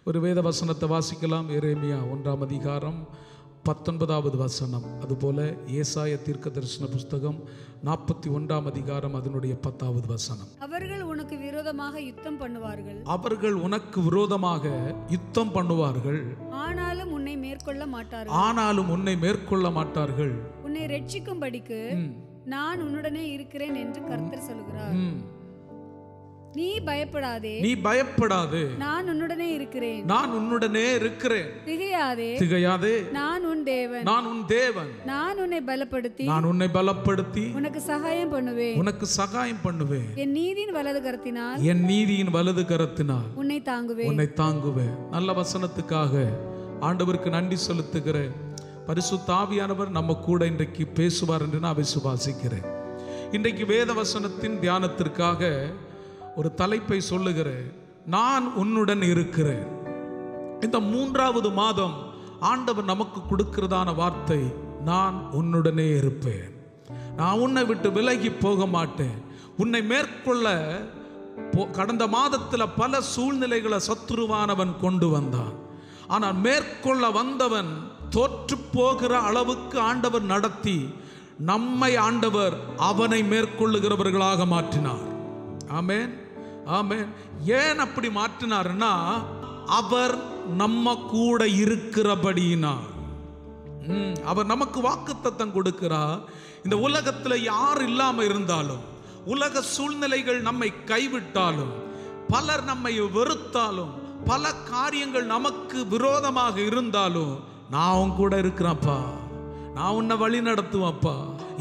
ஒரு வேத வசனத்தை வாசிக்கலாம். எரேமியா 1ஆம் அதிகாரம் 19வது வசனம். அதுபோல ஏசாயா தீர்க்கதரிசன புஸ்தகம் 41ஆம் அதிகாரம் அதனுடைய 10வது வசனம். அவர்கள் உனக்கு விரோதமாக யுத்தம் பண்ணுவார்கள். அவர்கள் உனக்கு விரோதமாக யுத்தம் பண்ணுவார்கள். ஆனாலும் உன்னை மேற்கொள்ள மாட்டார்கள். ஆனாலும் உன்னை மேற்கொள்ள மாட்டார்கள். உன்னை ரட்சிக்கும்படிக்கு நான் உன்னுடனே இருக்கிறேன் என்று கர்த்தர் சொல்கிறார். நீ பயப்படாதே, நீ பயப்படாதே, நான் உன்னுடனே இருக்கிறேன். நான் உன்னுடனே இருக்கிறேன். திகையாதே, திகையாதே, நான் உன் தேவன். நான் உன் தேவன். நான் உன்னை பலப்படுத்தி, நான் உன்னை பலப்படுத்தி உனக்கு சகாயம் பண்ணுவேன். உனக்கு சகாயம் பண்ணுவேன். என் நீதியின் வலது கரத்தினால், என் நீதியின் வலது கரத்தினால் உன்னை தாங்குவேன். உன்னை தாங்குவேன். நல்ல வசனத்துக்காக ஆண்டவருக்கு நன்றி செலுத்துகிறேன். பரிசுத்த ஆவியானவர் நம்ம கூட இன்றைக்கு பேசுவார் என்று நான் விசுவாசிக்கிறேன். இன்றைக்கு வேத வசனத்தின் தியானத்திற்காக ஒரு தலைப்பை சொல்லுகிறேன். நான் உன்னுடன் இருக்கிறேன். இந்த 3வது மாதம் ஆண்டவர் நமக்கு கொடுக்கிறதான வார்த்தை, நான் உன்னுடனே இருப்பேன். நான் உன்னை விட்டு விலகி போக மாட்டேன். உன்னை மேற்கொள்ள கடந்த மாதத்தில் பல சூழ்நிலைகளை சத்துருவானவன் கொண்டு வந்தான். ஆனால் மேற்கொள்ள வந்தவன் தோற்று போகிற அளவுக்கு ஆண்டவர் நடத்தி நம்மை ஆண்டவர் அவனை மேற்கொள்ளுகிறவர்களாக மாற்றினார். ஆமென், ஆமென். ஏன் அப்படி மாற்றினார்னா, அவர் நம்ம கூட இருக்கிறபடியினார். அவர் நமக்கு வாக்குத்தத்தம் கொடுக்கிறார். இந்த உலகத்தில் யார் இல்லாம இருந்தாலும், உலக சூழ்நிலைகள் நம்மை கைவிட்டாலும், பலர் நம்மை வெறுத்தாலும், பல காரியங்கள் நமக்கு விரோதமாக இருந்தாலும், நான் உன் கூட இருக்கிறேன்ப்பா, நான் உன்னை வழி நடத்துவேன்ப்பா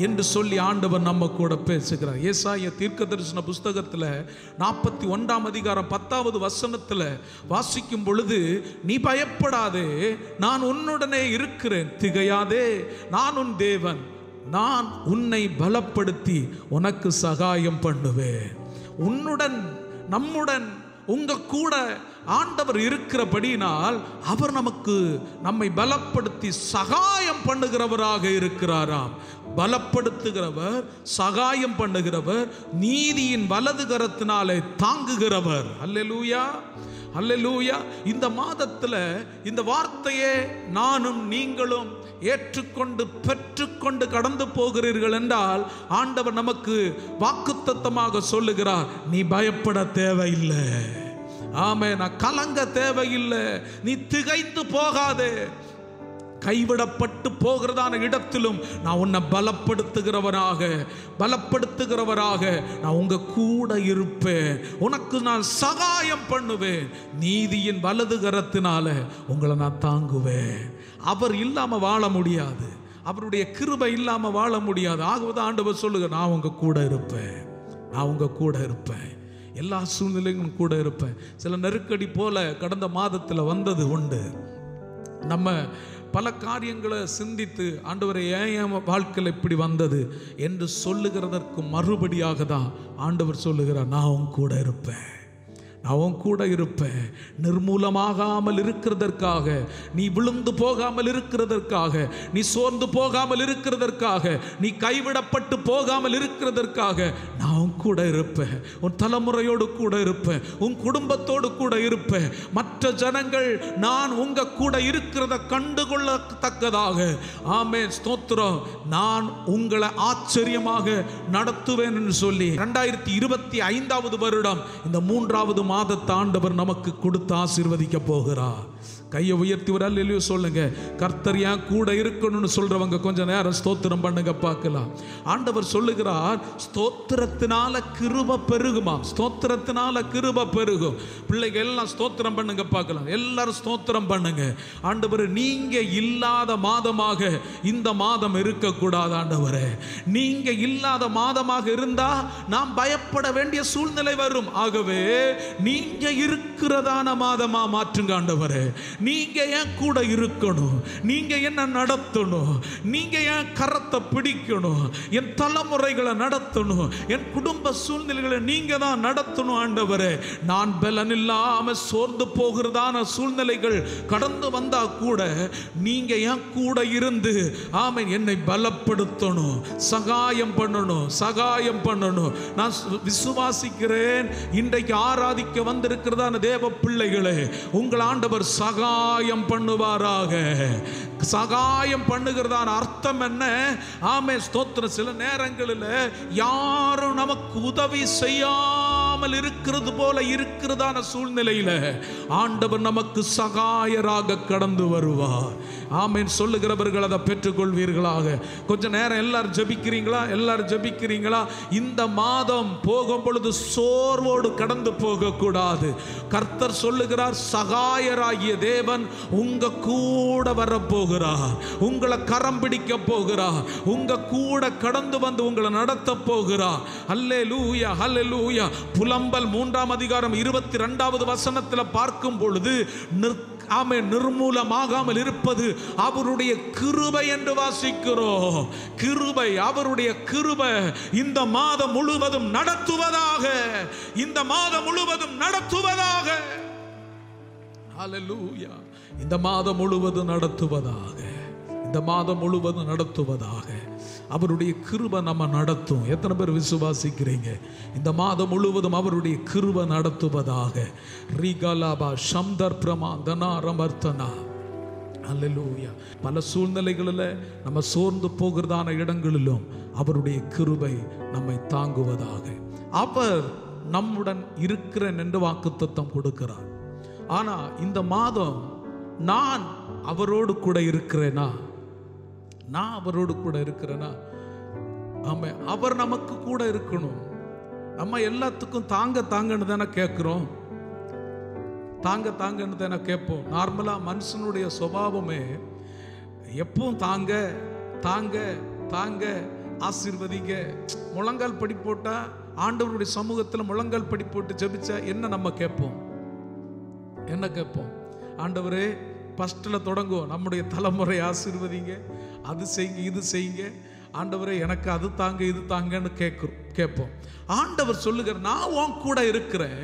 என்று சொல்லி ஆண்டவர் நம்ம கூட பேசுகிறார். ஏசாயா தீர்க்கதரிசன புஸ்தகத்தில் 41ஆம் அதிகாரம் 10வது வசனத்தில் வாசிக்கும் பொழுது, நீ பயப்படாதே, நான் உன்னுடனே இருக்கிறேன். திகையாதே, நான் உன் தேவன். நான் உன்னை பலப்படுத்தி உனக்கு சகாயம் பண்ணுவேன். உன்னுடன், நம்முடன், உங்க கூட ஆண்டவர் இருக்கிறபடினால் அவர் நம்மை பலப்படுத்தி சகாயம் பண்ணுகிறவராக இருக்கிறாராம். பலப்படுத்துகிறவர், சகாயம் பண்ணுகிறவர், நீதியின் வலது கரத்தினாலே தாங்குகிறவர். அல்லேலூயா, அல்லேலூயா. இந்த மாதத்தில் இந்த வார்த்தையே நானும் நீங்களும் ஏற்றுக்கொண்டு பெற்றுக்கொண்டு கடந்து போகிறீர்கள் என்றால், ஆண்டவர் நமக்கு வாக்குத்தத்தமாக சொல்லுகிறார், நீ பயப்பட தேவையில்லை. ஆமென். நான் கலங்க தேவையில்லை. நீ திகைத்து போகாதே. கைவிடப்பட்டு போகிறதான இடத்திலும் நான் உன்னை பலப்படுத்துகிறவராக நான் உங்க கூட இருப்பேன். உனக்கு நான் சகாயம் பண்ணுவேன். நீதியின் வலது கரத்தினால உங்களை நான் தாங்குவேன். அவர் இல்லாம வாழ முடியாது. அவருடைய கிருபை இல்லாம வாழ முடியாது. ஆகவே ஆண்டவர் சொல்லுங்க, நான் உங்க கூட இருப்பேன், நான் உங்க கூட இருப்பேன். எல்லா சூழ்நிலையும் கூட இருப்பேன். சில நெருக்கடி போல கடந்த மாதத்தில் வந்தது உண்டு. நம்ம பல காரியங்களை சிந்தித்து, ஆண்டவரை ஏன் என் வாழ்க்கையில் இப்படி வந்தது என்று சொல்லுகிறதற்கு மறுபடியாக தான் ஆண்டவர் சொல்லுகிறார், நான் உன் கூட இருப்பேன், நான் உன் கூட இருப்பேன். நிர்மூலமாகாமல் இருக்கிறதற்காக, நீ விழுந்து போகாமல் இருக்கிறதற்காக, நீ சோர்ந்து போகாமல் இருக்கிறதற்காக, நீ கைவிடப்பட்டு போகாமல் இருக்கிறதற்காக நான் உன் கூட இருப்பேன். உன் தலைமுறையோடு கூட இருப்பேன், உன் குடும்பத்தோடு கூட இருப்பேன். மற்ற ஜனங்கள் நான் உங்க கூட இருக்கிறத கண்டுகொள்ளத்தக்கதாக, ஆமென், ஸ்தோத்திரம், நான் உங்களை ஆச்சரியமாக நடத்துவேன் என்று சொல்லி 2025வது வருடம் இந்த 3வது மாதத்தை ஆண்டவர் நமக்கு கொடுத்து ஆசீர்வதிக்க போகிறார். கையை உயர்த்தி ஒரு அல்லேலூயா சொல்லுங்க. கர்த்தர் என் கூட இருக்கணும்னு சொல்றவங்க கொஞ்ச நேரம் ஸ்தோத்திரம் பண்ணுங்க பார்க்கலாம். ஆண்டவர் சொல்லுகிறார், ஸ்தோத்திரத்தினால கிருபை பெருகுமாம். ஸ்தோத்திரத்தினால கிருபை பெருகும். பிள்ளைகள் எல்லாம் ஸ்தோத்திரம் பண்ணுங்க பார்க்கலாம். எல்லாரும் ஸ்தோத்திரம் பண்ணுங்க. ஆண்டவர், நீங்க இல்லாத மாதமாக இந்த மாதம் இருக்கக்கூடாது. ஆண்டவரே, நீங்க இல்லாத மாதமாக இருந்தா நாம் பயப்பட வேண்டிய சூழ்நிலை வரும். ஆகவே நீங்க இருக்கிறதான மாதமா மாற்றுங்க ஆண்டவரே. நீங்க என் கூட இருக்கணும், நீங்க என்ன நடத்தணும், நீங்க என் கரத்தை பிடிக்கணும், என் தலைமுறைகளை நடத்தணும், என் குடும்ப சூழ்நிலைகளை நீங்க தான் நடத்தணும் ஆண்டவரே. நான் பலன் இல்லாம சோர்ந்து போகிறதான சூழ்நிலைகள் கடந்து வந்தா கூட நீங்க என் கூட இருந்து ஆமென் என்னை பலப்படுத்தணும், சகாயம் பண்ணணும், சகாயம் பண்ணணும். நான் விசுவாசிக்கிறேன், இன்றைக்கு ஆராதிக்க வந்திருக்கிறதான தேவ பிள்ளைகளே, உங்கள் ஆண்டவர் சகாயம் பண்ணுவாராக. சகாயம் பண்ணுகிறதான அர்த்தம் என்ன? ஆமென், ஸ்தோத்திரம். சில நேரங்களில் யாரும் நமக்கு உதவி செய்யாமல் இருக்கிறது போல இருக்கிறதான சூழ்நிலையில ஆண்டவர் நமக்கு சகாயராக கடந்து வருவார். ஆமென் சொல்லுகிறவர்கள் அதை பெற்றுக்கொள்வீர்களாக. கொஞ்ச நேரம் எல்லாரும் ஜெபிக்கிறீங்களா? எல்லாரும் ஜெபிக்கிறீங்களா? இந்த மாதம் போகும் பொழுது சோர்வோடு கடந்து போக கூடாது. கர்த்தர் சொல்லுகிறார், சகாயராகிய தேவன் உங்க கூட வரப்போகிறார், உங்களை கரம் பிடிக்க போகிறார், உங்க கூட கடந்து வந்து உங்களை நடத்த போகிறார். அல்லேலூயா, அல்லேலூயா. புலம்பல் 3ஆம் அதிகாரம் 22வது வசனத்தில் பார்க்கும் பொழுது ஆமென், நிர்மூலமாகாமல் இருப்பது அவருடைய கிருபை என்று வாசிக்கிறோம். கிருபை, அவருடைய கிருபை இந்த மாதம் முழுவதும் நடத்துவதாக, இந்த மாதம் முழுவதும் நடத்துவதாக. ஹல்லேலூயா. இந்த மாதம் முழுவதும் நடத்துவதாக, இந்த மாதம் முழுவதும் நடத்துவதாக. அவருடைய கிருபை நம்ம நடத்தும். எத்தனை பேர் விசுவாசிக்கிறீங்க? இந்த மாதம் முழுவதும் அவருடைய கிருபை நடத்துவதாக. ரீகலாபா சம்தர் பிரமாந்தனா ரமர்த்தனா. அல்லேலூயா. பல சூழ்நிலைகளில் நம்ம சோர்ந்து போகிறதான இடங்களிலும் அவருடைய கிருபை நம்மை தாங்குவதாக. அவர் நம்முடன் இருக்கிறேன் என்று வாக்குத்தத்தம் கொடுக்கிறார். ஆனா இந்த மாதம் நான் அவரோடு கூட இருக்கிறேனா? நான் அவரோடு கூட இருக்கிறேனா? ஆமா, அவர் நமக்கு கூட இருக்கணும். நம்ம எல்லாத்துக்கும் தாங்க தாங்கன்னு தானே கேட்கிறோம், தாங்க தாங்கன்னு தானே கேட்போம். நார்மலா மனுஷனுடைய சுபாவமே எப்பவும் தாங்க தாங்க தாங்க, ஆசீர்வதிங்க. முழங்கால் படி போட்டா ஆண்டவருடைய சமூகத்தில் முழங்கால் படி போட்டு ஜெபிச்சா என்ன நம்ம கேட்போம்? என்ன கேட்போம்? ஆண்டவரே ஃபர்ஸ்ட்ல தொடங்குவோம், நம்முடைய தலைமுறை ஆசீர்வதிங்க, அது செய்யுங்க, இது செய்யுங்க. ஆண்டவரே எனக்கு அது தாங்க இது தாங்கன்னு கேட்போம். ஆண்டவர் சொல்லுகிற, நான் உன் கூட இருக்கிறேன்,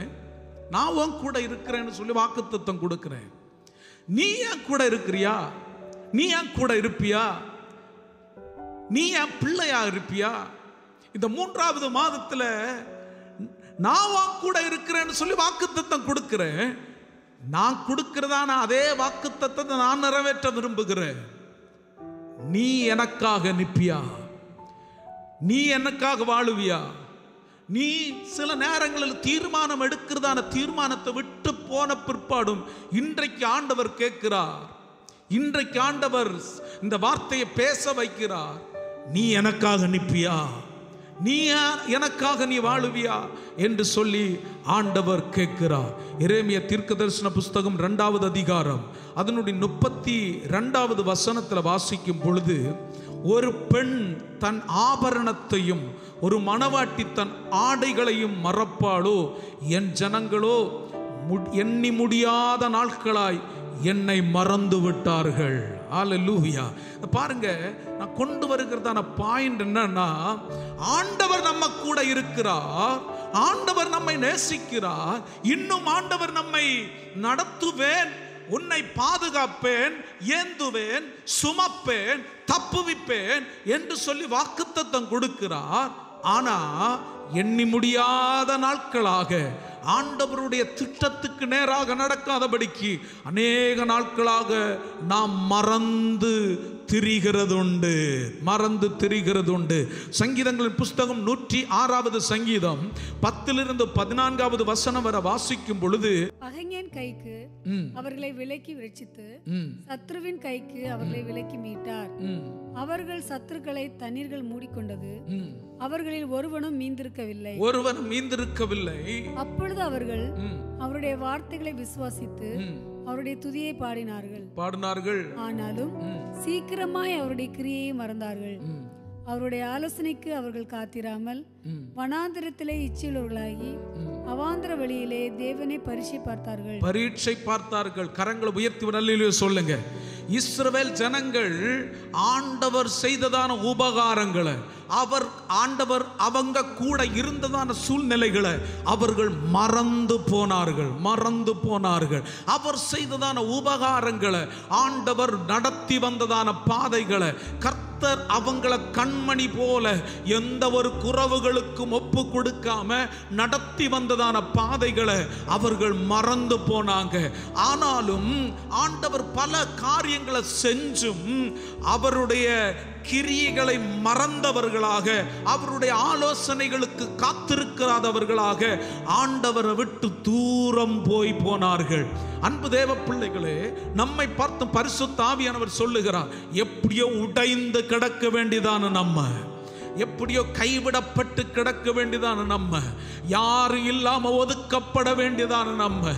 நான் உன் கூட இருக்கிறேன்னு சொல்லி வாக்குத்தத்தம் கொடுக்கிறேன். நீ ஏன் கூட இருக்கிறியா? நீ ஏன் கூட இருப்பியா? நீ ஏன் பிள்ளையா இருப்பியா? இந்த 3வது மாதத்துல நான் உன் கூட இருக்கிறேன்னு சொல்லி வாக்குத்தத்தம் கொடுக்கிறேன். நான் கொடுக்கிறதான அதே வாக்குத்தத்தத்தை நான் நிறைவேற்ற விரும்புகிறேன். நீ எனக்காக நிற்பியா? நீ எனக்காக வாழுவியா? நீ சில நேரங்களில் தீர்மானம் எடுக்கிறதான தீர்மானத்தை விட்டு போன பிற்பாடும் இன்றைக்கு ஆண்டவர் கேட்கிறார், இன்றைக்கு ஆண்டவர் இந்த வார்த்தையை பேச வைக்கிறார். நீ எனக்காக நிற்பியா? நீ எனக்காக நீ வாழுவியா என்று சொல்லி ஆண்டவர் கேட்கிறார். எரேமியா தீர்க்கதரிசன புஸ்தகம் 2வது அதிகாரம் அதனுடைய 32வது வசனத்தில் வாசிக்கும் பொழுது, ஒரு பெண் தன் ஆபரணத்தையும் ஒரு மணவாட்டி தன் ஆடைகளையும் மறப்பாளோ, என் ஜனங்களோ எண்ணி முடியாத நாட்களாய் என்னை மறந்து விட்டார்கள். அல்லேலூயா. பாருங்க, நான் கொண்டு வருகிறதான பாயிண்ட் என்னன்னா, ஆண்டவர் நம்ம கூட இருக்கிறார், ஆண்டவர் நம்மை நேசிக்கிறார், இன்னும் ஆண்டவர் நம்மை நடத்துவேன், உன்னை பாதுகாப்பேன், ஏந்துவேன், சுமப்பேன், தப்புவிப்பேன் என்று சொல்லி வாக்குத்தத்தம் கொடுக்கிறார். ஆனா எண்ணி முடியாத நாட்களாக ஆண்டவருடைய திட்டத்துக்கு நேராக நடக்காதபடிக்கு அநேக நாட்களாக நாம் மறந்து திரிகிறதுண்டு, மறந்து திரிகிறதுண்டு. சங்கீதங்களின் புஸ்தகம் 106வது சங்கீதம் 10லிருந்து 14வது வசனம் வரை வாசிக்கும் பொழுது, பகைஞன் கைக்கு அவர்களை விலக்கி ரட்சித்து சத்ருவின் கைக்கு அவர்களை விலக்கி மீட்டார். அவர்கள் சத்துருக்களை தண்ணீர்கள் மூடிக்கொண்டது, அவர்களில் ஒருவனும் மீந்திருக்கவில்லை, ஒருவனும் மீந்திருக்கவில்லை. அப்பொழுது அவர்கள் அவருடைய வார்த்தைகளை விசுவாசித்து அவருடைய துதியை பாடினார்கள். ஆனாலும் சீக்கிரமாய் அவருடைய கிரியையை மறந்தார்கள். அவருடைய ஆலோசனைக்கு அவர்கள் காத்திராமல் வனாந்திரத்திலே இச்சையுள்ளவர்களாகி அவாந்திர வழியிலே தேவனை பரீட்சை பார்த்தார்கள். கரங்களை உயர்த்தி நல்ல சொல்லுங்க. இஸ்ரவேல் ஜனங்கள் ஆண்டவர் செய்ததான உபகாரங்களை, ஆண்டவர் அவங்க கூட இருந்ததான சூழ்நிலைகளை அவர்கள் மறந்து போனார்கள். அவர் செய்ததான உபகாரங்களை, ஆண்டவர் நடத்தி வந்ததான பாதைகளை, கர்த்தர் அவங்கள கண்மணி போல எந்த ஒரு குறவுகளுக்கும் ஒப்பு கொடுக்காம நடத்தி வந்ததான பாதைகளை அவர்கள் மறந்து போனாங்க. ஆனாலும் ஆண்டவர் பல காரியங்களை செஞ்சும் அவருடைய கிரியைகளை மறந்தவர்களாக, அவருடைய ஆலோசனைகளுக்கு காத்திருக்காதவர்களாக ஆண்டவரை விட்டு தூரம் போனார்கள். அன்பு தேவ பிள்ளைகளே, நம்மை பார்த்து பரிசுத்த ஆவியானவர் சொல்லுகிறார், எப்படியோ உடைந்து கிடக்க வேண்டியதான நம்ம, எப்படியோ கைவிடப்பட்டு கிடக்க வேண்டியதான நம்ம, யாரும் இல்லாம ஒதுக்கப்பட வேண்டியதான நம்ம,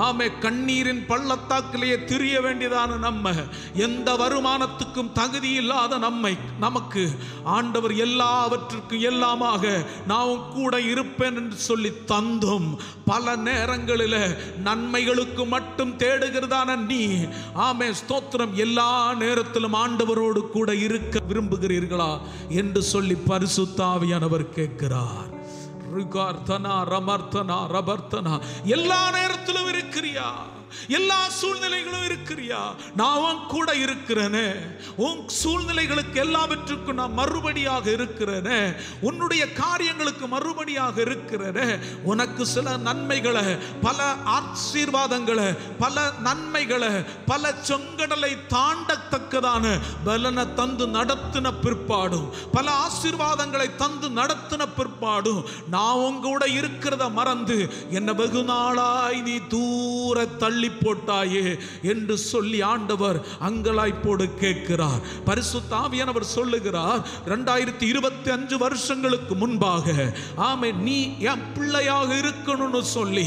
ஆமே கண்ணீரின் பள்ளத்தாக்கிலேயே திரிய வேண்டியதான நம்ம, எந்த வருமானத்துக்கும் தகுதி இல்லாத நமக்கு ஆண்டவர் எல்லாவற்றுக்கும் எல்லாமாக நான் கூட இருப்பேன் என்று சொல்லி தந்தும் பல நேரங்களில் நன்மைகளுக்கு மட்டும் தேடுகிறதான நீ, ஆமே ஸ்தோத்திரம், எல்லா நேரத்திலும் ஆண்டவரோடு கூட இருக்க விரும்புகிறீர்களா என்று சொல்லி பரிசுத்த ஆவியானவர் கேட்கிறார். எல்லா நேரத்திலும் இருக்கிறியா? எல்லா சூழ்நிலைகளும் இருக்கிறியா? நான் கூட இருக்கிறேனே. உன் சூழ்நிலைகளுக்கு எல்லாவற்றுக்கும் நான் மறுபடியாக இருக்கிறேனே. உன்னுடைய காரியங்களுக்கு மறுபடியாக இருக்கிறேனே. உனக்கு சில நன்மைகளை, பல ஆசீர்வாதங்களை, பல நன்மைகளை, பல செங்கடலை தாண்டத்தக்கதான பலனை தந்து நடத்தின பிற்பாடும், பல ஆசீர்வாதங்களை தந்து நடத்தின பிற்பாடும் நான் உங்களோட இருக்கிறத மறந்து என்ன வெகு நாளாய் நீ தூர தள்ளி போட்டாயே என்று சொல்லி ஆண்டவர் அங்கலாய்ப்போடு கேட்கிறார். பரிசுத்த ஆவியானவர் சொல்லுகிறார், 2025 வருஷங்களுக்கு முன்பாக ஆமே நீ என் பிள்ளையாக இருக்கணும்னு சொல்லி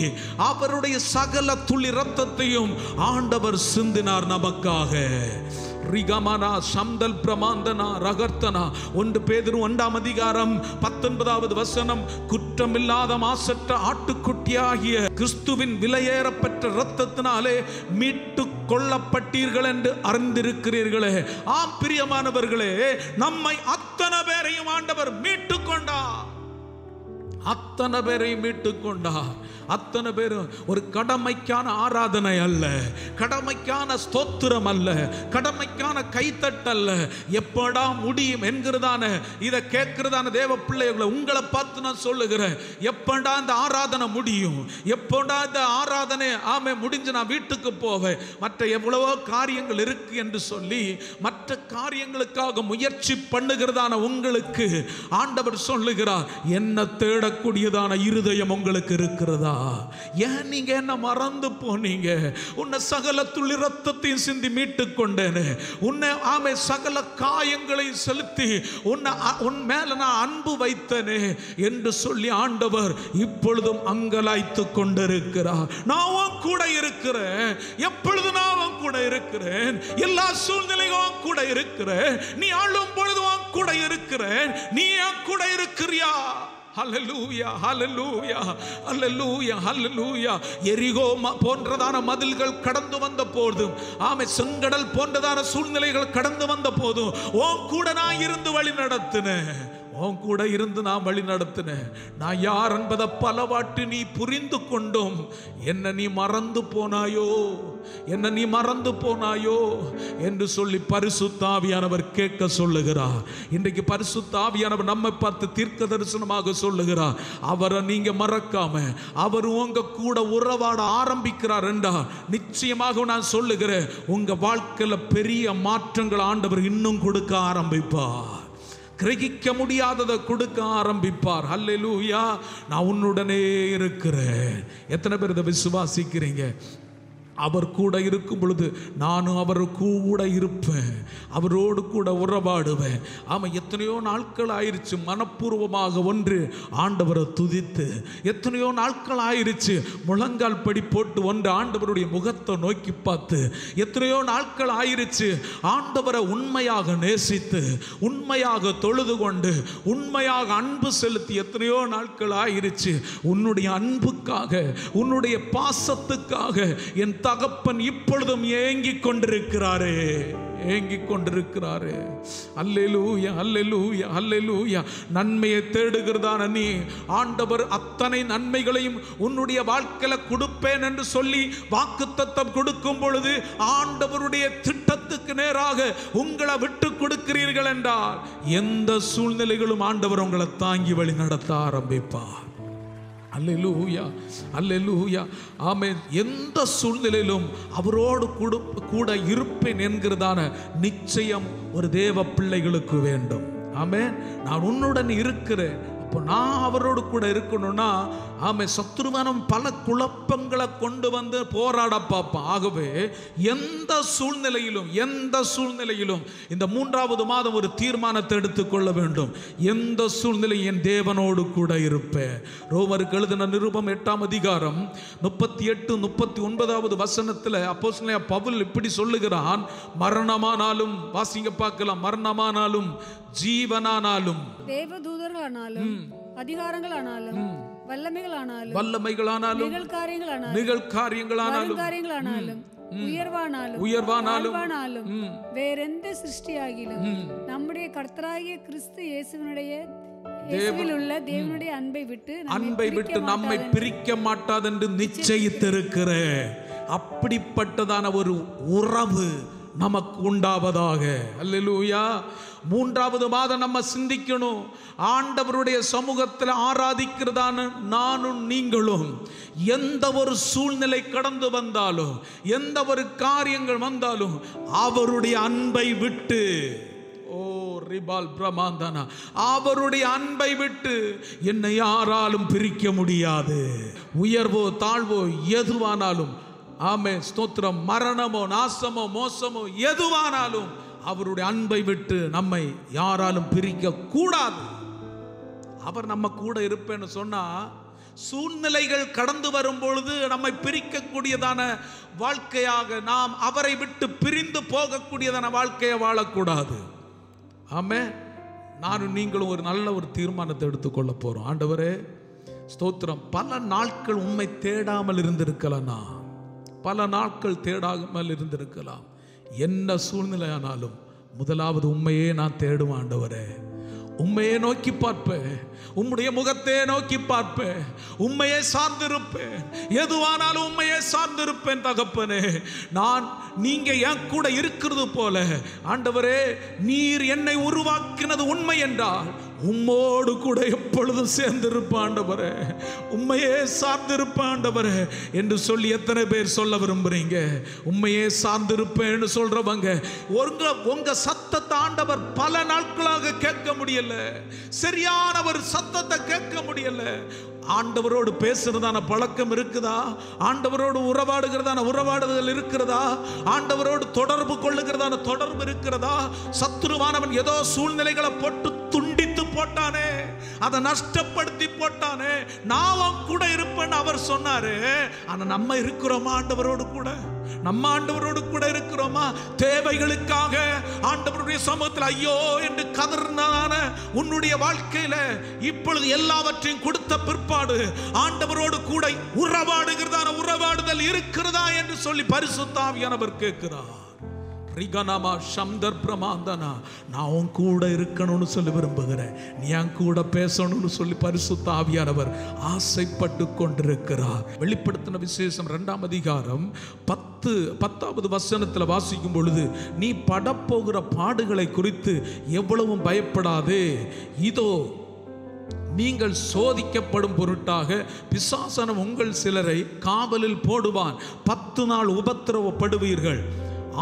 அவருடைய சகல துளி ரத்தத்தையும் ஆண்டவர் சிந்தினார் நமக்காக. ரிகமனா சம்தல் பிரமாந்தனா ரகர்த்தனா 1 பேதுரு 1ஆம் அதிகாரம் 19வது வசனம், குற்றமில்லாத மாசற்ற ஆட்டுக்குட்டியாகிய கிறிஸ்துவின் விலையேறப்பெற்ற இரத்தத்தினாலே மீட்டு கொள்ளப்பட்டீர்கள் என்று அறிந்திருக்கிறீர்களே. ஆம் பிரியமானவர்களே, நம்மை அத்தனை பேரையும் ஆண்டவர் மீட்டு கொண்டார். அத்தனை பேரையும் மீட்டுக் கொண்டார். அத்தனை பேரும் ஒரு கடமைக்கான ஆராதனை அல்ல, கடமைக்கான ஸ்தோத்திரம் அல்ல, கடமைக்கான கைத்தட்டல்ல, எப்படா முடியும் என்கிறதான இதை கேட்கிறதான தேவ பிள்ளைகளை உங்களை பார்த்து நான் சொல்லுகிறேன், எப்படா இந்த ஆராதனை முடியும், எப்படா இந்த ஆராதனை ஆமே முடிஞ்சு நான் வீட்டுக்கு போவேன், மற்ற எவ்வளவோ காரியங்கள் இருக்கு என்று சொல்லி மற்ற காரியங்களுக்காக முயற்சி பண்ணுகிறதான உங்களுக்கு ஆண்டவர் சொல்லுகிறார், என்ன தேடக்கூடியதான இருதயம் உங்களுக்கு இருக்கிறதா? ஏன் நீங்க என்ன மறந்து போனீங்க? உன்னை சகல துளி ரத்தத்தையும் சிந்தி மீட்டு கொண்டேனே, உன்னை ஆமே சகல காயங்களை செலுத்தி உன் மேல நான் அன்பு வைத்தனே என்று சொல்லி ஆண்டவர் இப்பொழுதும் அங்கலாய்த்து கொண்டிருக்கிறார். நான் கூட இருக்கிறேன், எப்பொழுது நான் கூட இருக்கிறேன், எல்லா சூழ்நிலையும் கூட இருக்கிறேன், நீ ஆளும் பொழுது கூட இருக்கிறேன், நீ கூட இருக்கிறியா? ஹல்லேலூயா, ஹல்லேலூயா, ஹல்லேலூயா, ஹல்லேலூயா. எரிகோ போன்றதான மதில்கள் கடந்து வந்த போதும், ஆமே செங்கடல் போன்றதான சூழ்நிலைகள் கடந்து வந்த போதும் உன் கூட நான் இருந்து வழி நடத்தினேன், உன் கூட இருந்து நான் வழி நடத்தினேன். நான் யார் என்பதை பலவாட்டு நீ புரிந்து கொண்டும் என்ன நீ மறந்து போனாயோ, என்ன நீ மறந்து போனாயோ என்று சொல்லி பரிசுத்த ஆவியானவர் கேட்க சொல்லுகிறார். இன்றைக்கு பரிசுத்த ஆவியானவர் நம்மை பார்த்து தீர்க்க தரிசனமாக சொல்லுகிறார், அவரை நீங்க மறக்காம அவர் உங்க கூட உறவாட ஆரம்பிக்கிறார் என்றா நிச்சயமாக நான் சொல்லுகிறேன், உங்க வாழ்க்கையில பெரிய மாற்றங்கள் ஆண்டவர் இன்னும் கொடுக்க ஆரம்பிப்பார், கிரகிக்க முடியாததை கொடுக்க ஆரம்பிப்பார். ஹல்லேலூயா. நான் உன்னுடனே இருக்கிறேன். எத்தனை பேர் இதை விசுவாசிக்கிறீங்க? அவர் கூட இருக்கும் பொழுது நானும் அவர் கூட இருப்பேன், அவரோடு கூட உறவாடுவேன். ஆமாம், எத்தனையோ நாட்கள் ஆயிடுச்சு மனப்பூர்வமாக ஒன்று ஆண்டவரை துதித்து, எத்தனையோ நாட்கள் ஆயிடுச்சு முழங்கால் படி போட்டு ஒன்று ஆண்டவருடைய முகத்தை நோக்கி பார்த்து, எத்தனையோ நாட்கள் ஆயிடுச்சு ஆண்டவரை உண்மையாக நேசித்து, உண்மையாக தொழுது கொண்டு, உண்மையாக அன்பு செலுத்தி எத்தனையோ நாட்கள் ஆயிடுச்சு. உன்னுடைய அன்புக்காக, உன்னுடைய பாசத்துக்காக என் தகப்பன் இப்பொழுதும் ஏங்கிக் கொண்டிருக்கிறாரே, ஏங்கிக் கொண்டிருக்கிறாரே. அல்லேலூயா, அல்லேலூயா, அல்லேலூயா. நன்மையை தேடுகிறதான நீ, ஆண்டவர் அத்தனை நன்மைகளையும் உன்னுடைய வாழ்க்கையில கொடுப்பேன் என்று சொல்லி வாக்குத்தத்தம் கொடுக்கும் பொழுது ஆண்டவருடைய திட்டத்துக்கு நேராக உங்களை விட்டு கொடுக்கிறீர்கள் என்றால் எந்த சூழ்நிலைகளும் ஆண்டவர் உங்களை தாங்கி வழி நடத்த ஆரம்பிப்பார். அல்லேலூயா, அல்லேலூயா. ஆமென். எந்த சூழ்நிலையிலும் அவரோடு கூட இருப்பேன் என்கிறதான நிச்சயம் ஒரு தேவ பிள்ளைகளுக்கு வேண்டும். ஆமென். நான் உன்னுடன் இருக்கிறேன். அப்போ நான் அவரோடு கூட இருக்கணும்னா, ஆமென், சத்துருவானம் பல குழப்பங்களை கொண்டு வந்து போராட பார்ப்பான். ஆகவே எந்த சூழ்நிலையிலும், எந்த சூழ்நிலையிலும் இந்த 3வது மாதம் ஒரு தீர்மானத்தை எடுத்துக்கொள்ள வேண்டும். எந்த சூழ்நிலையும் என் தேவனோடு கூட இருப்பேன். ரோமருக்கு எழுதின நிருபம் 8ஆம் அதிகாரம் 38, 39வது வசனத்தில் அப்போஸ்தலனாகிய பவுல் இப்படி சொல்லுகிறான். மரணமானாலும், வாசிங்க பார்க்கலாம், மரணமானாலும் ஜீவனானாலும், தேவதூதர்களானாலும் அதிகாரங்களானாலும் வல்லமைகளானாலும் நிகழ்காரியங்களானாலும் உயர்வானாலும் வேறெந்த சிருஷ்டியாகிலும் நம்முடைய கர்த்தராகிய கிறிஸ்து இயேசுவினுடைய தேவனுடைய அன்பை விட்டு நம்மை பிரிக்க மாட்டாதென்று நிச்சயித்திருக்கிற அப்படிப்பட்டதான ஒரு உறவு நமக்கு உண்டாவதாக. அல்லேலூயா. 3வது மாதம் நம்ம சிந்திக்கணும். ஆண்டவருடைய சமூகத்தில் ஆராதிக்கிறதான நானும் நீங்களும் எந்த ஒரு சூழ்நிலை கடந்து வந்தாலும், எந்த ஒரு காரியங்கள் வந்தாலும் அவருடைய அன்பை விட்டு, ஓ ரிபால் பிரமாந்தனா, அவருடைய அன்பை விட்டு என்னை யாராலும் பிரிக்க முடியாது. உயர்வோ தாழ்வோ எதுவானாலும், ஆமே ஸ்தோத்திரம், மரணமோ நாசமோ மோசமோ எதுவானாலும் அவருடைய அன்பை விட்டு நம்மை யாராலும் பிரிக்க கூடாது. அவர் நம்ம கூட இருப்பேன்னு சொன்னா, சூழ்நிலைகள் கடந்து வரும் பொழுது நம்மை பிரிக்கக்கூடியதான வாழ்க்கையாக, நாம் அவரை விட்டு பிரிந்து போகக்கூடியதான வாழ்க்கையை வாழக்கூடாது. ஆமே. நானும் நீங்களும் ஒரு நல்ல ஒரு தீர்மானத்தை எடுத்துக்கொள்ள போறோம். ஆண்டவரே ஸ்தோத்திரம். பல நாட்கள் உம்மை தேடாமல் இருந்திருக்கலாம், பல நாட்கள் தேடாமல் இருந்திருக்கலாம். என்ன சூழ்நிலையானாலும் முதலாவது உண்மையே நான் தேடுவேன். ஆண்டவரே, உண்மையை நோக்கி பார்ப்பேன், உம்முடைய முகத்தையே நோக்கி பார்ப்பேன், உண்மையை சார்ந்திருப்பேன். எதுவானாலும் உண்மையை சார்ந்திருப்பேன். தகப்பனே, நீங்க என் கூட இருக்கிறது போல ஆண்டவரே, நீர் என்னை உருவாக்கினது உண்மை என்றால் உம்மோடு கூட எப்பொழுதும் சேர்ந்திருப்ப ஆண்டவரே, உண்மையே சார்ந்திருப்ப ஆண்டவரே என்று சொல்லி எத்தனை பேர் சொல்ல விரும்புறீங்க? உண்மையே சார்ந்திருப்பேன்னு சொல்றவங்க, உங்க சத்தத்தை ஆண்டவர் பல நாட்களாக கேட்க முடியல, சரியான ஒரு சத்தத்தை கேட்க முடியல. ஆண்டவரோடு பேசுறதான பழக்கம் இருக்குதா? ஆண்டவரோடு உறவாடுகிறதான உறவாடுதல் இருக்கிறதா? ஆண்டவரோடு தொடர்பு கொள்ளுகிறதான தொடர்பு இருக்கிறதா? சத்துருவானவன் ஏதோ சூழ்நிலைகளை போட்டு துண்டித்து போட்டானே, அதை நஷ்டப்படுத்தி போட்டானே, நான் கூட இருப்பேன்னு அவர் சொன்னாரு. ஆனா நம்ம இருக்கிறோமா ஆண்டவரோடு கூட? நம்ம ஆண்டவரோடு கூட இருக்கிறோமா? தேவைகளுக்காக ஆண்டவருடைய சமூகத்தில் ஐயோ என்று கதறினான உன்னுடைய வாழ்க்கையில இப்பொழுது எல்லாவற்றையும் கொடுத்த பிற்பாடு ஆண்டவரோடு கூட உறவாடுகிறதான உறவாடுதல் இருக்கிறதா என்று சொல்லி பரிசுத்த ஆவியானவர் கேட்கிறார். நான் உன் கூட இருக்கணும்னு சொல்லி விரும்புகிறேன், நீ என் கூட பேசணும்னு சொல்லி பரிசுத்த ஆவியானவர் ஆசைப்பட்டு கொண்டிருக்கிறார். வெளிப்படுத்தின விசேஷம் 2ஆம் அதிகாரம் 10வது வசனத்தில் வாசிக்கும் பொழுது, நீ படப்போகிற பாடுகளை குறித்து எவ்வளவும் பயப்படாதே, இதோ நீங்கள் சோதிக்கப்படும் பொருட்டாக பிசாசனம் உங்கள் சிலரை காவலில் போடுவான், 10 நாள் உபத்திரவப்படுவீர்கள்,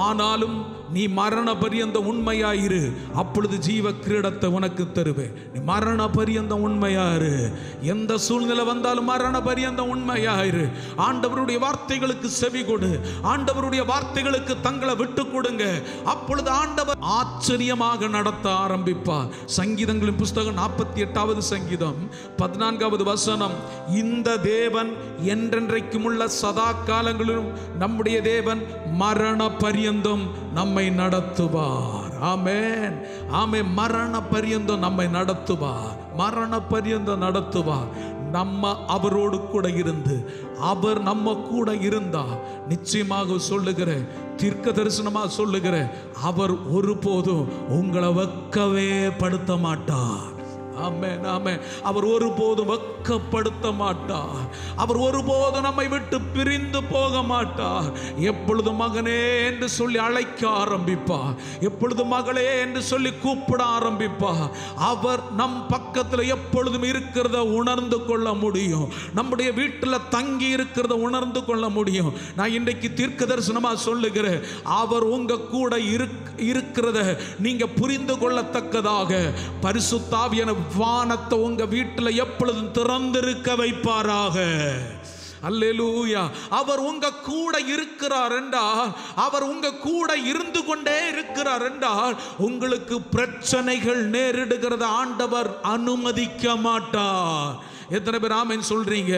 ஆனாலும் நீ மரண பரியந்தம் உண்மையாயிரு, அப்பொழுது ஜீவ கிரீடத்தை உனக்கு தருவேன். நீ மரண பரியந்தம் உண்மையாயிரு. எந்த சூழ்நிலை வந்தாலும் மரண பரியந்தம் உண்மையாயிரு. ஆண்டவருடைய வார்த்தைகளுக்கு செவி கொடு. ஆண்டவருடைய வார்த்தைகளுக்கு தங்களை விட்டு கொடுங்க. அப்பொழுது ஆண்டவர் ஆச்சரியமாக நடத்த ஆரம்பிப்பார். சங்கீதங்களின் புஸ்தகம் 48வது சங்கீதம் 14வது வசனம், இந்த தேவன் என்றென்றைக்கும் உள்ள சதா காலங்களிலும் நம்முடைய தேவன் மரண பரியந்தம் நம்மை நடத்துவார். ஆமென், ஆமென். மரண பரியந்தம் நம்மை நடத்துவார். மரண பரியந்தம் நடத்துவார். நம்ம அவரோடு கூட இருந்து, அவர் நம்ம கூட இருந்தா, நிச்சயமாக சொல்லுகிற தீர்க்க தரிசனமா சொல்லுகிற, அவர் ஒருபோதும் உங்களை வெட்கவே படுத்த மாட்டார். ஆமென், ஆமென். அவர் ஒருபோதும் வெட்கப்படுத்த மாட்டார். அவர் ஒருபோதும் நம்மை விட்டு பிரிந்து போக மாட்டார். எப்பொழுது மகனே என்று சொல்லி அழைக்க ஆரம்பிப்பார். எப்பொழுது மகளே என்று சொல்லி கூப்பிட ஆரம்பிப்பார். அவர் நம் பக்கத்தில் எப்பொழுதும் இருக்கிறத உணர்ந்து கொள்ள முடியும். நம்முடைய வீட்டில் தங்கி இருக்கிறத உணர்ந்து கொள்ள முடியும். நான் இன்றைக்கு தீர்க்க தரிசனமா சொல்லுகிறேன், அவர் உங்க கூட இருக்கிறத நீங்க புரிந்து கொள்ளத்தக்கதாக பரிசுத்த ஆவியான வானத்தை உங்க வீட்டில் எப்பொழுதும் திறந்திருக்க வைப்பாராக. அல்லேலூயா. அவர் உங்க கூட இருக்கிறார் என்றால், அவர் உங்க கூட இருந்து கொண்டே இருக்கிறார் என்றால், உங்களுக்கு பிரச்சனைகள் நேரிடுகிறத ஆண்டவர் அனுமதிக்க மாட்டார். எத்தனை பேர் ஆமென் சொல்றீங்க?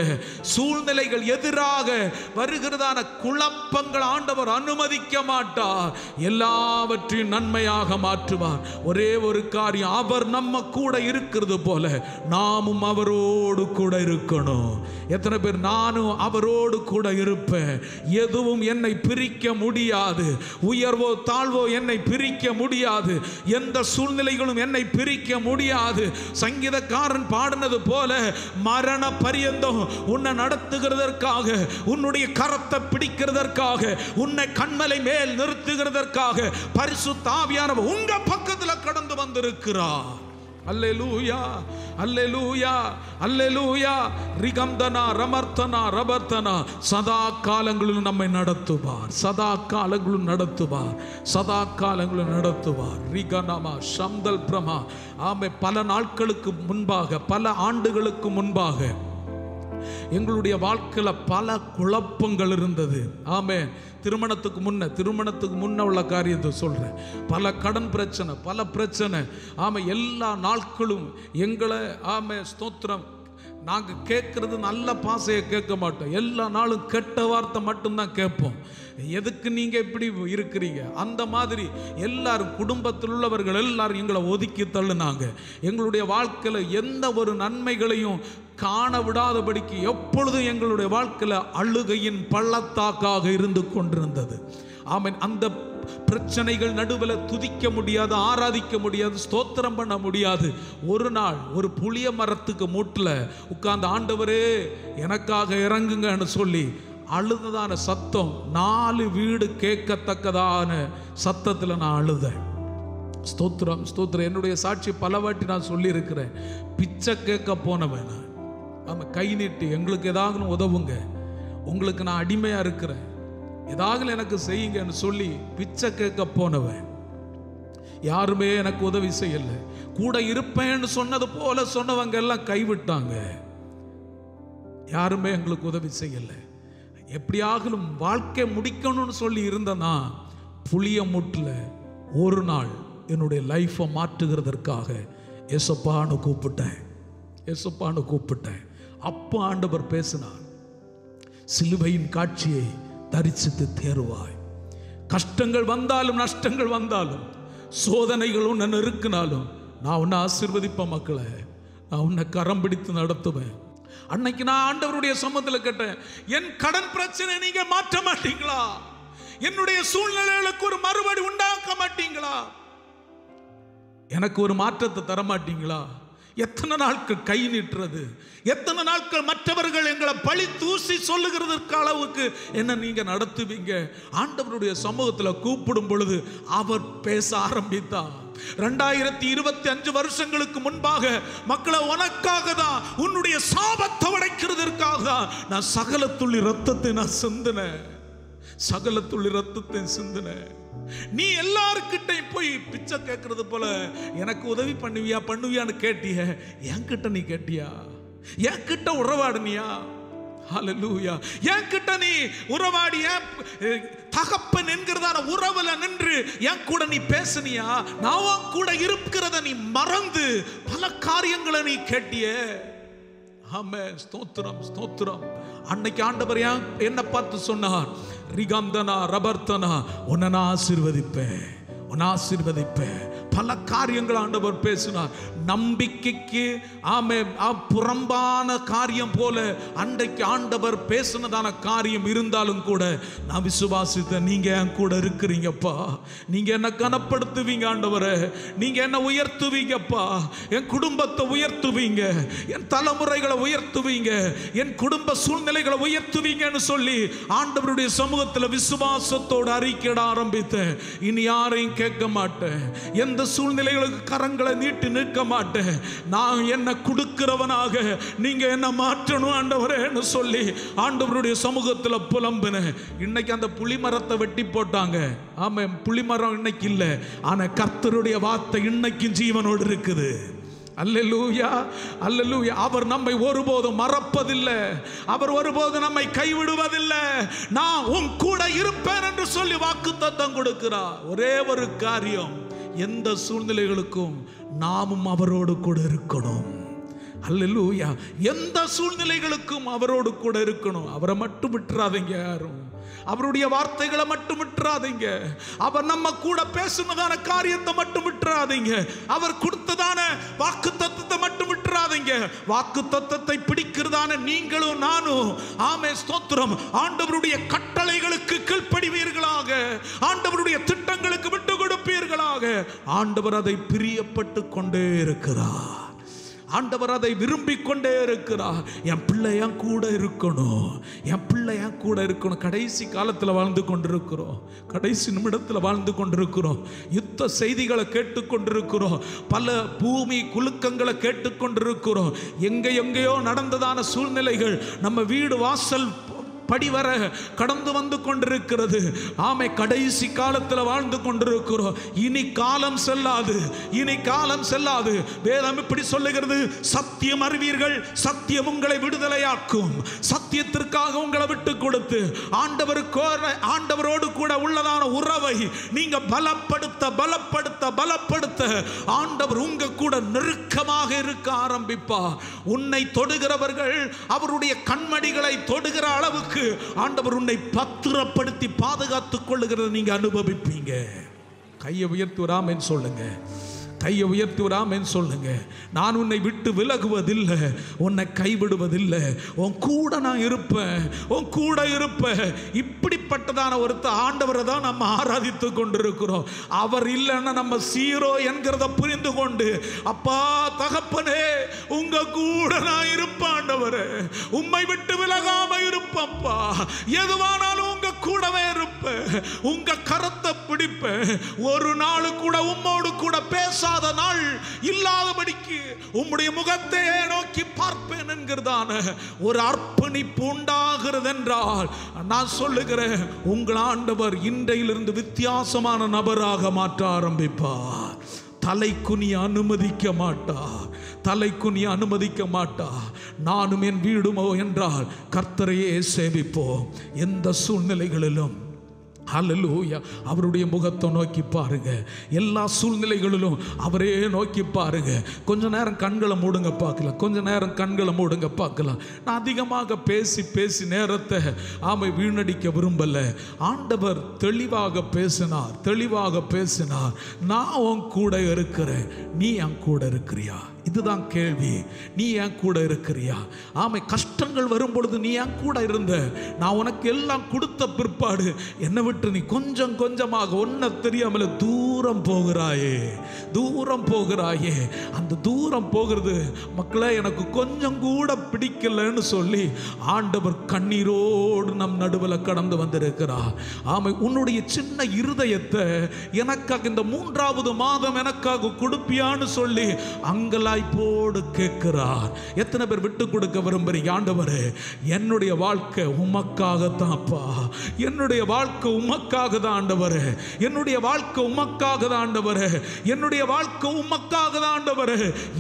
சூழ்நிலைகள் எதிராக வருகிறதான குழப்பங்கள் ஆண்டவர் அனுமதிக்க மாட்டார். எல்லாவற்றையும் நன்மையாக மாற்றுவார். ஒரே ஒரு காரியம், அவர் நம்ம கூட இருக்கிறது போல நாமும் அவரோடு கூட இருக்கணும். எத்தனை பேர் நானும் அவரோடு கூட இருப்பேன், எதுவும் என்னை பிரிக்க முடியாது, உயர்வோ தாழ்வோ என்னை பிரிக்க முடியாது, எந்த சூழ்நிலைகளும் என்னை பிரிக்க முடியாது. சங்கீதக்காரன் பாடினது போல மரண பரியந்தம் உன்னை நடத்துகிறதற்காக, உன்னுடைய கரத்தை பிடிக்கிறதற்காக, உன்னை கண்மலை மேல் நிறுத்துகிறதற்காக பரிசுத்த ஆவியானவர் உங்க பக்கத்தில் கடந்து வந்திருக்கிறார். அல்லேலூயா, அல்லேலூயா, அல்லேலூயா. ரிகம்தனா ரமர்த்தனா ரபர்த்தனா. சதா காலங்களிலும் நம்மை நடத்துவார். சதா காலங்களிலும் நடத்துவார். சதா காலங்களிலும் நடத்துவார். ரிகனமா சம்தல் பிரமா. ஆமே, பல நாட்களுக்கு முன்பாக, பல ஆண்டுகளுக்கு முன்பாக எங்களுடைய வாழ்க்கையில் பல குழப்பங்கள் இருந்தது. ஆமே, திருமணத்துக்கு முன்ன உள்ள காரியத்தை சொல்றேன். பல கடன் பிரச்சனை, பல பிரச்சனை. ஆமே, எல்லா நாட்களும் எங்களை ஆமே ஸ்தோத்திரம் நாங்கள் கேட்கறது நல்ல பாசையை கேட்க மாட்டோம். எல்லா நாளும் கெட்ட வார்த்தை மட்டும்தான் கேட்போம். எதுக்கு நீங்க இப்படி இருக்கிறீங்க? அந்த மாதிரி எல்லாரும், குடும்பத்தில் உள்ளவர்கள் எல்லாரும் எங்களை ஒதுக்கி தள்ளுனாங்க. எங்களுடைய வாழ்க்கையில் எந்த ஒரு நன்மைகளையும் காண விடாதபடிக்கு எப்பொழுதும் எங்களுடைய வாழ்க்கையில் அழுகையின் பள்ளத்தாக்காக இருந்து கொண்டிருந்தது. ஆமென். அந்த பிரச்சனைகள் நடுவில் துதிக்க முடியாது, ஆராதிக்க முடியாது, ஸ்தோத்திரம் பண்ண முடியாது. ஒரு நாள் ஒரு புளிய மரத்துக்கு மூட்டில் உட்கார்ந்து, ஆண்டவரே எனக்காக இறங்குங்கன்னு சொல்லி அழுததான சத்தம் 4 வீடு கேட்கத்தக்கதான சத்தத்தில் நான் அழுதேன். ஸ்தோத்திரம், ஸ்தோத்திரம். என்னுடைய சாட்சி பல வாட்டி நான் சொல்லி இருக்கிறேன். பிச்சை கேட்க போனவன் நான். ஆமாம், கை நீட்டி எங்களுக்கு ஏதாவது உதவுங்க, உங்களுக்கு நான் அடிமையா இருக்கிறேன், ஏதாவது எனக்கு செய்யுங்கன்னு சொல்லி பிச்சை கேட்க போனவன். யாருமே எனக்கு உதவி செய்யல. கூட இருப்பேன்னு சொன்னது போல சொன்னவங்க எல்லாம் கைவிட்டாங்க. யாருமே எங்களுக்கு உதவி செய்யல. எப்படியாகலும் வாழ்க்கை முடிக்கணும்னு சொல்லி இருந்தனா, புளிய மூட்டில் ஒரு நாள் என்னுடைய லைஃப்பை மாற்றுகிறதற்காக ஏசப்பான்னு கூப்பிட்டேன். ஏசப்பான்னு கூப்பிட்டேன். அப்போ ஆண்டவர் பேசினார், சிலுவையின் காட்சியை தரிசித்து தேறுவாய். கஷ்டங்கள் வந்தாலும், நஷ்டங்கள் வந்தாலும், சோதனைகள் உன்னை நெருக்கினாலும் நான் உன்னை ஆசீர்வதிப்பேன். மக்களை, நான் உன்னை கரம் பிடித்து நடத்துவேன். அன்னைக்கு நான் ஆண்டவருடைய சமூகத்தில் கேட்டேன், என் கடன் பிரச்சனை நீங்க மாற்ற மாட்டீங்களா? என்னுடைய சூழ்நிலைகளுக்கு ஒரு மறுபடி உண்டாக்க மாட்டீங்களா? எனக்கு ஒரு மாற்றத்தை தர மாட்டீங்களா? எத்தனை நாட்கள் கை நீட்டுறது? எத்தனை நாட்கள் மற்றவர்கள் எங்களை பழி தூசி சொல்லுகிறதற்கு அளவுக்கு என்ன நீங்க நடத்துவீங்க? ஆண்டவருடைய சமூகத்தில் கூப்பிடும் பொழுது அவர் பேச ஆரம்பித்தார். 2025 வருஷங்களுக்கு முன்பாக, மக்களை உனக்காக தான், உன்னுடைய சாபத்தை உடைக்கிறதற்காக தான் நான் சகல துள்ளி ரத்தத்தை நான் சிந்தினேன். சகல துள்ளி ரத்தத்தை சிந்தினேன். நீ எல்லாருக்கிட்டையும் போய் பிச்சை கேட்கறது போல எனக்கு உதவி பண்ணுவியான்னு கேட்டிய. என்கிட்ட நீ கேட்டியா? என்கிட்ட உறவாடுனியா? ஹல்லேலூயா. என்கிட்ட நீ உறவாடி தகப்பன் என்கிறதான உறவுல நின்று என் கூட நீ பேசுனியா? நான் உன் கூட இருக்கிறத நீ மறந்து பல காரியங்களை நீ கேட்டிய. ஆமென். ஸ்தோத்திரம், ஸ்தோத்திரம். அன்னைக்கு ஆண்டவர் என்ன பார்த்து சொன்னார்? ரிகந்தனா ரபர்த்தனா, உன்னை நான் ஆசீர்வதிப்பேன், உன்னை ஆசீர்வதிப்பேன். பல காரியங்கள் ஆண்டவர் பேசினார். நம்பிக்கைக்கு புறம்பான காரியம் போல அன்றைக்கு ஆண்டவர் பேசினதான காரியம் இருந்தாலும் கூட நான் விசுவாசித்த நீங்க என் கூட இருக்கிறீங்கப்பா, நீங்க என்ன கனப்படுத்துவீங்க ஆண்டவரே, நீங்க என்ன உயர்த்துவீங்கப்பா, என் குடும்பத்தை உயர்த்துவீங்க, என் தலைமுறைகளை உயர்த்துவீங்க, என் குடும்ப சூழ்நிலைகளை உயர்த்துவீங்கன்னு சொல்லி ஆண்டவருடைய சமூகத்தில் விசுவாசத்தோடு அறிக்கையிட ஆரம்பித்தேன். இனி யாரையும் கேட்க மாட்டேன், எந்த சூழ்நிலைகளுக்கு கரங்களை நீட்டி நிற்க மாட்டேன். நான் என்ன கொடுக்கிறவனாக நீங்க என்ன மாற்றணும் ஆண்டவரேன்னு சொல்லி ஆண்டவருடைய சமூகத்தில் புலம்பினேன். இன்னைக்கு அந்த புளிமரத்தை வெட்டி போட்டாங்க. ஆமா, புளிமரம் இன்னைக்கு இல்லை, ஆனா கர்த்தருடைய வார்த்தை இன்னைக்கும் ஜீவனோடு இருக்குது. அல்லேலூயா, அல்லேலூயா. அவர் நம்மை ஒருபோதும் மறப்பதில்லை, அவர் ஒருபோதும் நம்மை கைவிடுவதில்லை. நான் உன் கூட இருப்பேன் என்று சொல்லி வாக்குத்தத்தம் கொடுக்கிறார். ஒரே ஒரு காரியம், எந்த சூழ்நிலைகளுக்கும் நாமும் அவரோடு கூட இருக்கணும். அல்லேலூயா. எந்த சூழ்நிலைகளுக்கும் அவரோடு கூட இருக்கணும். அவரை மட்டும் விட்டுறாதீங்க, யாரும் அவருடைய வார்த்தைகளை மட்டும் விட்டுறாதீங்க. அவர் நம்ம கூட பேசுனதான காரியத்தை மட்டும் விட்டுறாதீங்க. அவர் கொடுத்ததான வாக்கு தத்தத்தை மட்டும் விட்டுறாதீங்க. வாக்கு தத்தத்தை பிடிக்கிறதான நீங்களும் நானும், ஆமே ஸ்தோத்திரம், ஆண்டவருடைய கட்டளைகளுக்கு கீழ்ப்படிவீர்களாக, ஆண்டவருடைய திட்டங்களுக்கு விட்டு கொடுப்பீர்களாக. ஆண்டவர் அதை பிரியப்பட்டு கொண்டே இருக்கிறார். ஆண்டவர் அதை விரும்பிக் கொண்டே இருக்கிறார். என் பிள்ளை என் கூட இருக்கணும், என் பிள்ளை என் கூட இருக்கணும். கடைசி காலத்தில் வாழ்ந்து கொண்டிருக்கிறோம், கடைசி நிமிடத்தில் வாழ்ந்து கொண்டிருக்கிறோம். யுத்த செய்திகளை கேட்டுக்கொண்டிருக்கிறோம், பல பூமி குலுக்கங்களை கேட்டுக்கொண்டிருக்கிறோம். எங்கேயோ நடந்ததான சூழ்நிலைகள் நம்ம வீடு வாசல் படிவர கடந்து வந்து கொண்டிருக்கிறது. ஆமை, கடைசி காலத்தில் வாழ்ந்து கொண்டிருக்கிறோம். இனி காலம் செல்லாது, இனி காலம் செல்லாது. வேதம் இப்படி சொல்லுகிறது, சத்தியம் அறிவீர்கள், சத்தியம் உங்களை விடுதலையாக்கும். சத்தியத்திற்காக உங்களை விட்டு கொடுத்து ஆண்டவரோடு கூட உள்ளதான உறவை நீங்க பலப்படுத்த பலப்படுத்த பலப்படுத்த ஆண்டவர் உங்க கூட நெருக்கமாக இருக்க ஆரம்பிப்பார். உன்னை தொடுகிறவர்கள் அவருடைய கண்மடிகளை தொடுகிற அளவுக்கு ஆண்டவர் உன்னை பத்திரப்படுத்தி பாதுகாத்துக் கொள்ளுகிறத நீங்க அனுபவிப்பீங்க. கையை உயர்த்தி ஆமென் சொல்லுங்க, கையை உயர்த்தி ஆமென் சொல்லுங்க. நான் உன்னை விட்டு விலகுவதில்லை, உன்னை கைவிடுவதில்லை, உன் கூட நான் இருப்பேன், உன் கூட இருப்பேன். இப்படிப்பட்டதான ஒருத்தர் ஆண்டவரை தான் நம்ம ஆராதித்து கொண்டிருக்கிறோம். அவர் இல்லைன்னா நம்ம சீரோ என்கிறத புரிந்து கொண்டு, அப்பா தகப்பனே உங்க கூட நான் இருப்பேன் ஆண்டவரே, உம்மை விட்டு விலகாம இருப்பப்பா, எதுவானாலும் உங்க கூடவே இருப்பேன், உங்க கரத்தை பிடிப்பேன். ஒரு நாள் கூட உம்மோடு கூட பேசாத நாள் இல்லாதபடிக்கு உம்முடைய முகத்தையே நோக்கி பார்ப்பேன் என்கிறதான ஒரு அர்ப்பணிப்பு உண்டாகிறது என்றால் நான் சொல்லுகிறேன், உங்கள் ஆண்டவர் இன்றையிலிருந்து வித்தியாசமான நபராக மாற்ற ஆரம்பிப்பார். தலை குனிய அனுமதிக்க மாட்டார், தலை குனிய அனுமதிக்க மாட்டார். நானும் என் வீடுமோ என்றால் கர்த்தரையே சேவிப்போம். எந்த சூழ்நிலைகளிலும் ஹல்லேலூயா அவருடைய முகத்தை நோக்கி பாருங்க. எல்லா சூழ்நிலைகளிலும் அவரே நோக்கி பாருங்க. கொஞ்ச நேரம் கண்களை மூடுங்க பார்க்கலாம், கொஞ்ச நேரம் கண்களை மூடுங்க பார்க்கலாம். நான் அதிகமாக பேசி பேசி நேரத்தை வீணடிக்க விரும்பல. ஆண்டவர் தெளிவாக பேசினார், தெளிவாக பேசினார். நான் உன் கூட இருக்கிறேன், நீ என் கூட இருக்கிறியா? இதுதான் கேள்வி. நீ என் கூட இருக்கிறியா? ஆமை, கஷ்டங்கள் வரும் பொழுது நீ என் கூட இருந்த, நான் உனக்கு எல்லாம் கொடுத்த பிற்பாடு என்னை விட்டு நீ கொஞ்சம் கொஞ்சமாக ஒன்ன தெரியாமல தூரம் போகிறாயே, தூரம் போகிறாயே. அந்த தூரம் போகிறது மக்களே எனக்கு கொஞ்சம் கூட பிடிக்கலன்னு சொல்லி ஆண்டவர் கண்ணீரோடு நம் நடுவில் கடந்து வந்திருக்கிறார். ஆமை, உன்னுடைய சின்ன இருதயத்தை எனக்காக இந்த 3வது மாதம் எனக்காக கொடுப்பியான்னு சொல்லி அங்கலாய்க்க வாய்ப்போடு கேட்கிறார். எத்தனை பேர் விட்டு கொடுக்க விரும்புறீங்க? ஆண்டவரே, என்னுடைய வாழ்க்கை உமக்காகத்தான்ப்பா, என்னுடைய வாழ்க்கை உமக்காக தான் ஆண்டவரே, என்னுடைய வாழ்க்கை உமக்காக தான் ஆண்டவரே, என்னுடைய வாழ்க்கை உமக்காக தான் ஆண்டவரே.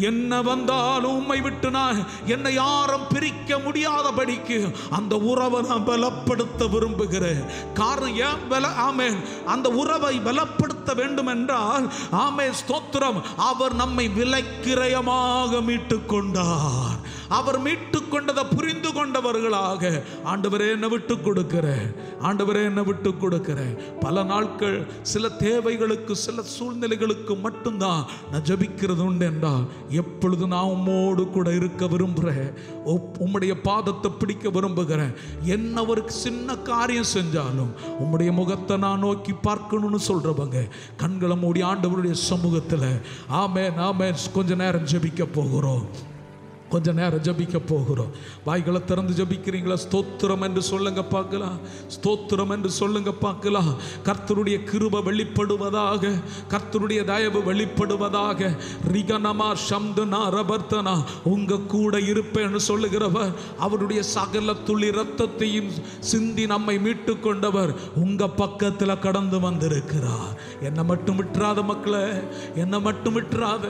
என்ன வந்தாலும் உம்மை விட்டு நான் என்னை யாரும் பிரிக்க முடியாதபடிக்கு அந்த உறவை நான் பலப்படுத்த விரும்புகிறேன். காரணம் ஏன் ஆமென், அந்த உறவை பலப்படுத்த வேண்டும் என்றால் ஆமென் ஸ்தோத்திரம், அவர் நம்மை விலைக்கிரயமாக மீட்டுக் கொண்டார். அவர் மீட்டுக் கொண்டதை புரிந்து கொண்டவர்களாக ஆண்டவரே என்ன விட்டு கொடுக்கிறேன், ஆண்டவரே என்ன விட்டு கொடுக்கிறேன். பல நாட்கள் சில தேவைகளுக்கு சில சூழ்நிலைகளுக்கு மட்டும்தான் நான் ஜபிக்கிறது உண்டு என்றால், எப்பொழுது நான் உம்மோடு கூட இருக்க விரும்புகிறேன், உம்முடைய பாதத்தை பிடிக்க விரும்புகிறேன். என்ன ஒரு சின்ன காரியம் செஞ்சாலும் உம்முடைய முகத்தை நான் நோக்கி பார்க்கணும்னு சொல்றவங்க கண்களை மூடி ஆண்டவருடைய சமூகத்தில் ஆமென் ஆமென் கொஞ்ச நேரம் ஜெபிக்க போகிறோம். கொஞ்ச நேரம் ஜபிக்க போகிறோம். வாய்களை திறந்து ஜபிக்கிறீங்களா? ஸ்தோத்திரம் என்று சொல்லுங்க பார்க்கலாம், ஸ்தோத்திரம் என்று சொல்லுங்க பார்க்கலாம். கர்த்தருடைய கிருபை வெளிப்படுவதாக, கர்த்தருடைய தயவு வெளிப்படுவதாக. ரிகனமா சம்தனா ரபர்த்தனா, உங்க கூட இருப்பேன்னு சொல்லுகிறவர், அவருடைய சகல துளி ரத்தத்தையும் சிந்தி நம்மை மீட்டு கொண்டவர் உங்க பக்கத்தில் கடந்து வந்திருக்கிறார். என்னை மட்டும் விட்டுறாத மக்களே, என்னை மட்டும் விட்டுறாத.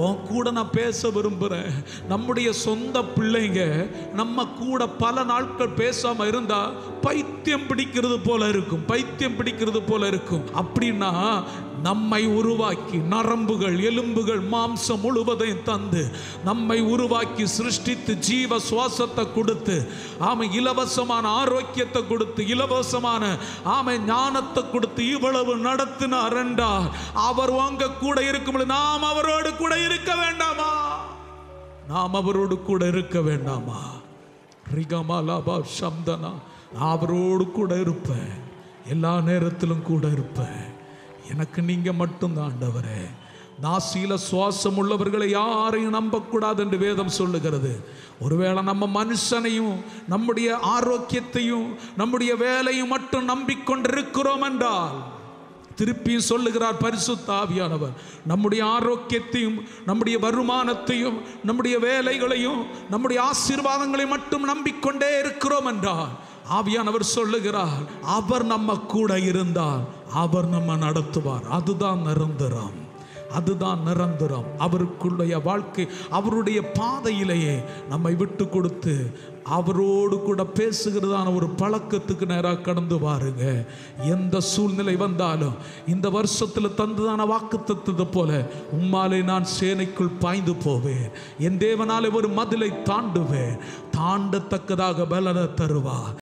உன் கூட நான் பேச விரும்புகிறேன். நம்முடைய சொந்த பிள்ளைங்க நம்ம கூட பல நாட்கள் பேசாம இருந்தா பைத்தியம் பிடிக்கிறது போல இருக்கும், பைத்தியம் பிடிக்கிறது போல இருக்கும். அப்படின்னா நம்மை உருவாக்கி நரம்புகள் எலும்புகள் மாம்சம் முழுவதையும் தந்து நம்மை உருவாக்கி சிருஷ்டித்து ஜீவ சுவாசத்தை கொடுத்து ஆமை இலவசமான ஆரோக்கியத்தை கொடுத்து இலவசமான ஆமை ஞானத்தை கொடுத்து இவ்வளவு நடத்தினார் என்றால், அவர் உங்க கூட இருக்கும்போது நாம் அவரோடு கூட இருக்க வேண்டாமா? நாம் அவரோடு கூட இருக்க வேண்டாமா? ரிகமாலாபா சம்தனா, நான் அவரோடு கூட இருப்பேன், எல்லா நேரத்திலும் கூட இருப்பேன். எனக்கு நீங்க மட்டும்தான் ஆண்டவரே. நாசியில சுவாசம் உள்ளவர்களை யாரையும் நம்பக்கூடாது என்று வேதம் சொல்லுகிறது. ஒருவேளை நம்ம மனுஷனையும் நம்முடைய ஆரோக்கியத்தையும் நம்முடைய வேலையும் மட்டும் நம்பிக்கொண்டிருக்கிறோம் என்றால், திருப்பியும் சொல்லுகிறார் பரிசுத்த ஆவியானவர், நம்முடைய ஆரோக்கியத்தையும் நம்முடைய வருமானத்தையும் நம்முடைய வேலைகளையும் நம்முடைய ஆசீர்வாதங்களையும் மட்டும் நம்பிக்கொண்டே இருக்கிறோம் என்றால், ஆவியானவர் சொல்லுகிறார், அவர் நம்ம கூட இருந்தால் அவர் நம்ம நடத்துவார். அதுதான் நிரந்தரம், அதுதான் நிரந்தரம். அவருக்குடைய வாழ்க்கை, அவருடைய பாதையிலேயே நம்மை விட்டு கொடுத்து அவரோடு கூட பேசுகிறதான ஒரு பழக்கத்துக்கு நேராக கடந்து பாருங்க. எந்த சூழ்நிலை வந்தாலும் இந்த வருஷத்தில் தந்ததான வாக்குத்தத்தத்தை போல, உம்மாலே நான் சேனைக்குள் பாய்ந்து போவேன், என் தேவனாலே ஒரு மதிலை தாண்டுவேன், தாண்டத்தக்கதாக பலனை தருவார்.